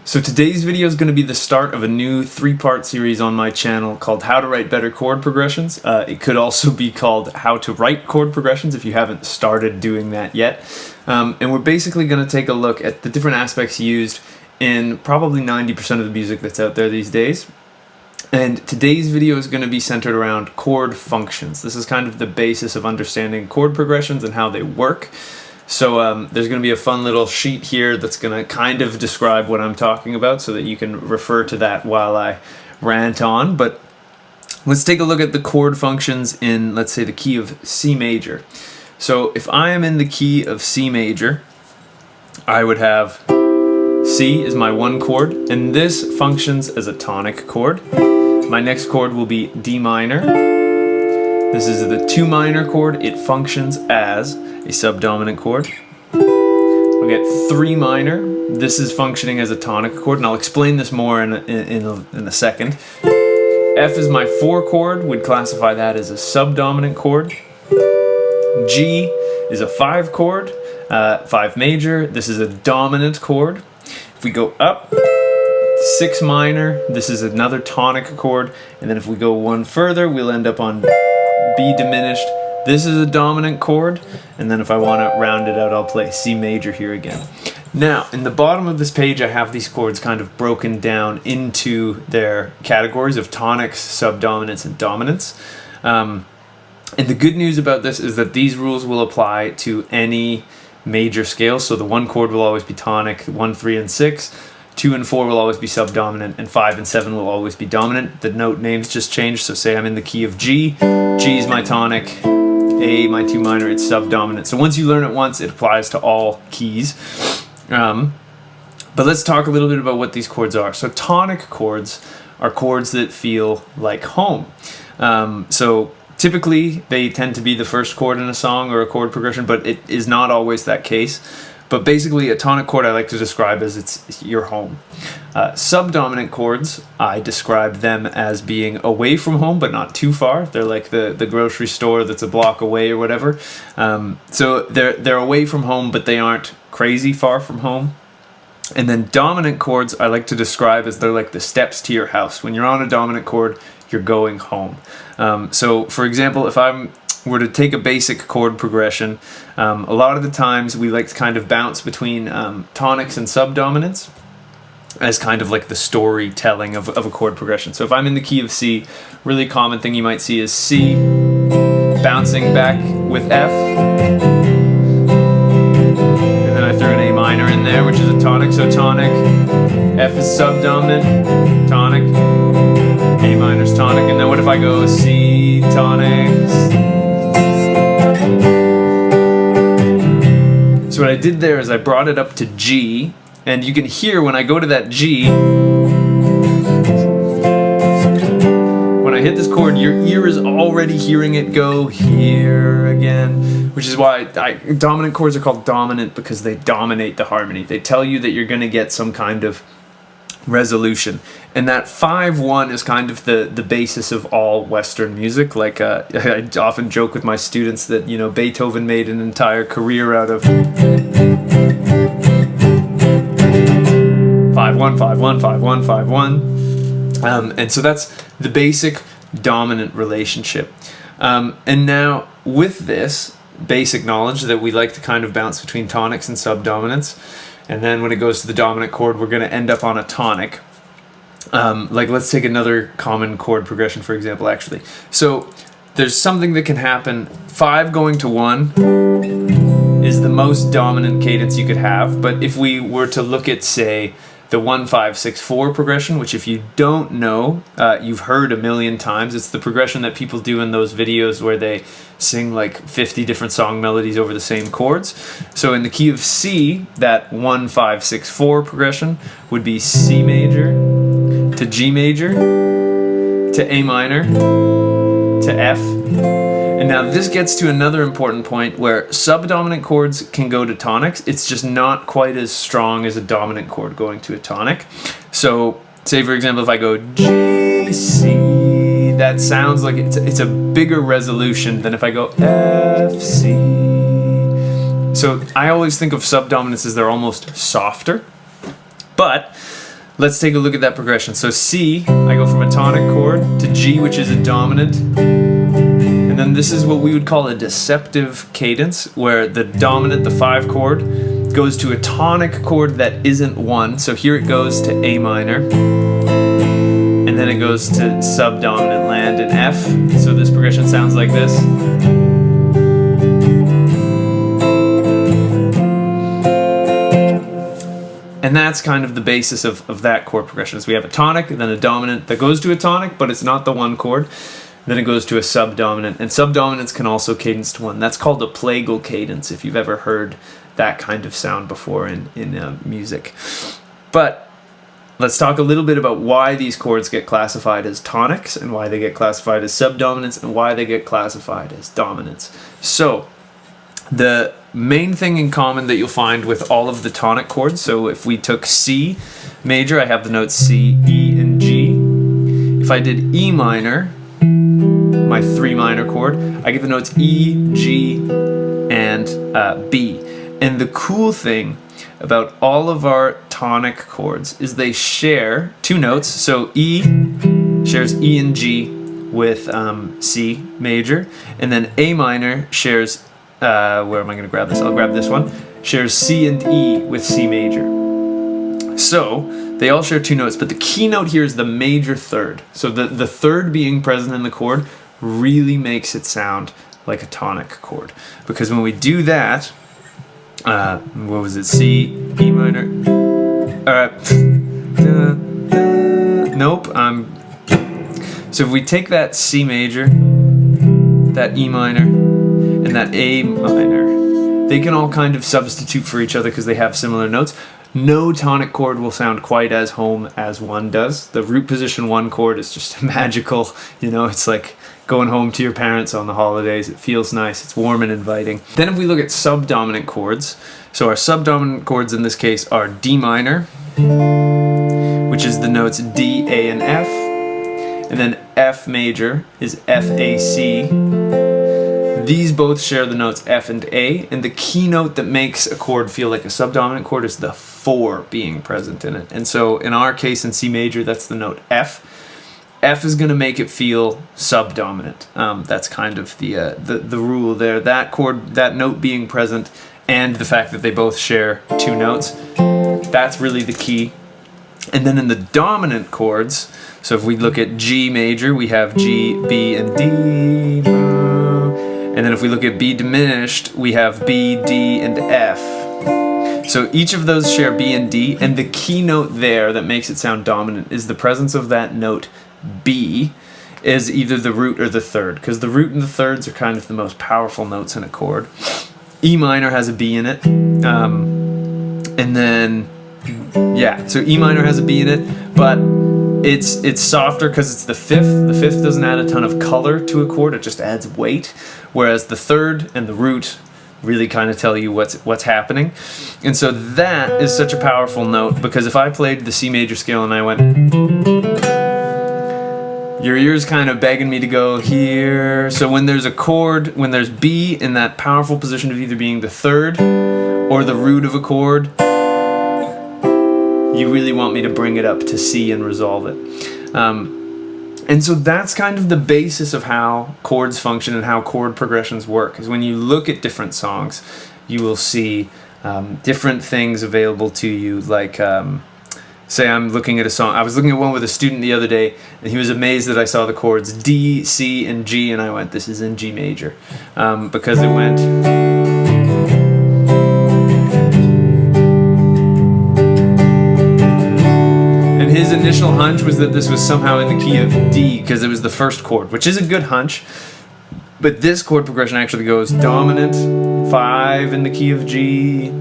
So today's video is going to be the start of a new 3-part series on my channel called How to Write Better Chord Progressions. It could also be called How to Write Chord Progressions if you haven't started doing that yet. And we're basically going to take a look at the different aspects used in probably 90% of the music that's out there these days. And today's video is going to be centered around chord functions. This is kind of the basis of understanding chord progressions and how they work. So there's going to be a fun little sheet here that's going to kind of describe what I'm talking about so that you can refer to that while I rant on. But let's take a look at the chord functions in, let's say, the key of C major. So if I am in the key of C major, I would have C is my one chord, and this functions as a tonic chord. My next chord will be D minor. This is the 2 minor chord. It functions as a subdominant chord. We'll get 3 minor. This is functioning as a tonic chord, and I'll explain this more in a second. F is my 4 chord. We'd classify that as a subdominant chord. G is a 5 chord, 5 major. This is a dominant chord. If we go up, 6 minor. This is another tonic chord, and then if we go one further, we'll end up on B diminished. This is a dominant chord, and then if I want to round it out, I'll play C major here again. Now, in the bottom of this page, I have these chords kind of broken down into their categories of tonics, subdominants, and dominants. And the good news about this is that these rules will apply to any major scale. So the 1 chord will always be tonic, 1, 3, and 6. 2 and 4 will always be subdominant, and 5 and 7 will always be dominant. The note names just changed, so say I'm in the key of G. G is my tonic, A, my 2 minor, it's subdominant. So once you learn it once, it applies to all keys. But let's talk a little bit about what these chords are. So tonic chords are chords that feel like home. So typically, they tend to be the first chord in a song or a chord progression, but it is not always that case. But basically, a tonic chord I like to describe as it's your home. Subdominant chords, I describe them as being away from home, but not too far. They're like the grocery store that's a block away or whatever. So they're away from home, but they aren't crazy far from home. And then dominant chords I like to describe as they're like the steps to your house. When you're on a dominant chord, you're going home. So for example, if I were to take a basic chord progression, a lot of the times we like to kind of bounce between tonics and subdominants as kind of like the storytelling of a chord progression. So if I'm in the key of C, really common thing you might see is C bouncing back with F, and then I threw an A minor in there, which is a tonic. So tonic, F is subdominant, tonic, A minor's tonic, and then what if I go C tonics? So what I did there is I brought it up to G, and you can hear when I go to that G, when I hit this chord, your ear is already hearing it go here again, which is why dominant chords are called dominant, because they dominate the harmony. They tell you that you're going to get some kind of resolution. And that 5-1 is kind of the basis of all Western music. Like I often joke with my students that, you know, Beethoven made an entire career out of 5-1, 5-1, 5-1, 5-1. And so that's the basic dominant relationship. And now with this basic knowledge that we like to kind of bounce between tonics and subdominants, and then when it goes to the dominant chord, we're going to end up on a tonic. Like let's take another common chord progression, for example, actually. So there's something that can happen. 5 going to 1 is the most dominant cadence you could have. But if we were to look at, say, the 1-5-6-4 progression, which if you don't know, you've heard a million times. It's the progression that people do in those videos where they sing like 50 different song melodies over the same chords. So in the key of C, that 1-5-6-4 progression would be C major to G major to A minor to F. And now this gets to another important point where subdominant chords can go to tonics. It's just not quite as strong as a dominant chord going to a tonic. So say for example, if I go G, C, that sounds like it's a bigger resolution than if I go F, C. So I always think of subdominants as they're almost softer. But let's take a look at that progression. So C, I go from a tonic chord to G, which is a dominant. And then this is what we would call a deceptive cadence, where the dominant, the 5 chord, goes to a tonic chord that isn't 1. So here it goes to A minor. And then it goes to subdominant land in F. So this progression sounds like this. And that's kind of the basis of that chord progression. So we have a tonic, and then a dominant that goes to a tonic, but it's not the 1 chord. Then it goes to a subdominant, and subdominants can also cadence to 1. That's called a plagal cadence, if you've ever heard that kind of sound before in music. But let's talk a little bit about why these chords get classified as tonics, and why they get classified as subdominants, and why they get classified as dominants. So the main thing in common that you'll find with all of the tonic chords, so if we took C major, I have the notes C, E, and G. If I did E minor, my 3 minor chord, I get the notes E, G, and B. And the cool thing about all of our tonic chords is they share 2 notes. So E shares E and G with C major, and then A minor shares, where am I going to grab this? I'll grab this one. Shares C and E with C major. So they all share 2 notes, but the key note here is the major third. So the third being present in the chord really makes it sound like a tonic chord. Because when we do that, what was it? C, E minor. Nope. So if we take that C major, that E minor, and that A minor, they can all kind of substitute for each other because they have similar notes. No tonic chord will sound quite as home as 1 does. The root position 1 chord is just magical. You know, it's like going home to your parents on the holidays. It feels nice. It's warm and inviting. Then if we look at subdominant chords, so our subdominant chords in this case are D minor, which is the notes D, A, and F. And then F major is F, A, C. These both share the notes F and A, and the key note that makes a chord feel like a subdominant chord is the 4 being present in it. And so in our case in C major, that's the note F. F is going to make it feel subdominant. That's kind of the rule there. That chord, that note being present, and the fact that they both share 2 notes, that's really the key. And then in the dominant chords, so if we look at G major, we have G, B, and D. And then if we look at B diminished, we have B, D, and F. So each of those share B and D, and the key note there that makes it sound dominant is the presence of that note B is either the root or the third, because the root and the thirds are kind of the most powerful notes in a chord. E minor has a B in it, and then, yeah, so E minor has a B in it, but it's softer because it's the 5th. The 5th doesn't add a ton of color to a chord, it just adds weight, whereas the third and the root really kind of tell you what's happening. And so that is such a powerful note, because if I played the C major scale and I went, your ear's kind of begging me to go here. So when there's a chord, when there's B in that powerful position of either being the third or the root of a chord, you really want me to bring it up to C and resolve it. And so that's kind of the basis of how chords function and how chord progressions work. Is when you look at different songs, you will see different things available to you. Like, say I'm looking at a song. I was looking at one with a student the other day, and he was amazed that I saw the chords D, C, and G, and I went, this is in G major. Because it went... His initial hunch was that this was somehow in the key of D because it was the first chord, which is a good hunch. But this chord progression actually goes dominant, 5 in the key of G,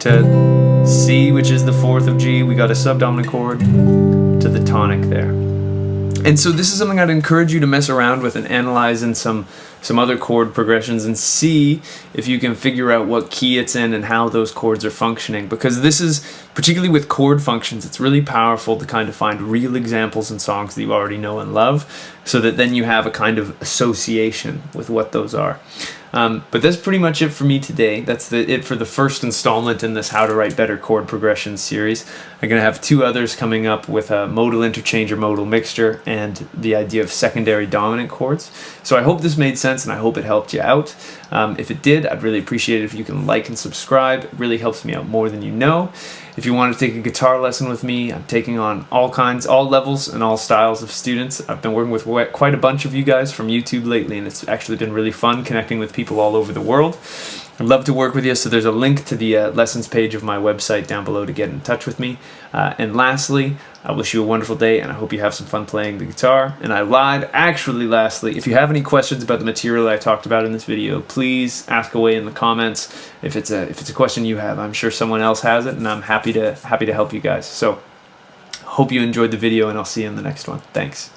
to C, which is the 4th of G. We got a subdominant chord to the tonic there. And so this is something I'd encourage you to mess around with and analyze in some some other chord progressions and see if you can figure out what key it's in and how those chords are functioning. Because this is, particularly with chord functions, it's really powerful to kind of find real examples in songs that you already know and love, so that then you have a kind of association with what those are. But that's pretty much it for me today. That's it for the first installment in this How to Write Better Chord Progressions series. I'm going to have 2 others coming up with a modal interchange or modal mixture and the idea of secondary dominant chords. So I hope this made sense and I hope it helped you out. If it did, I'd really appreciate it if you can like and subscribe. It really helps me out more than you know. If you want to take a guitar lesson with me, I'm taking on all levels and all styles of students. I've been working with quite a bunch of you guys from YouTube lately, and it's actually been really fun connecting with people all over the world. I'd love to work with you, so there's a link to the lessons page of my website down below to get in touch with me. And lastly, I wish you a wonderful day, and I hope you have some fun playing the guitar. And I lied. Actually, lastly, if you have any questions about the material I talked about in this video, please ask away in the comments. If it's a question you have, I'm sure someone else has it, and I'm happy to help you guys. So, hope you enjoyed the video, and I'll see you in the next one. Thanks.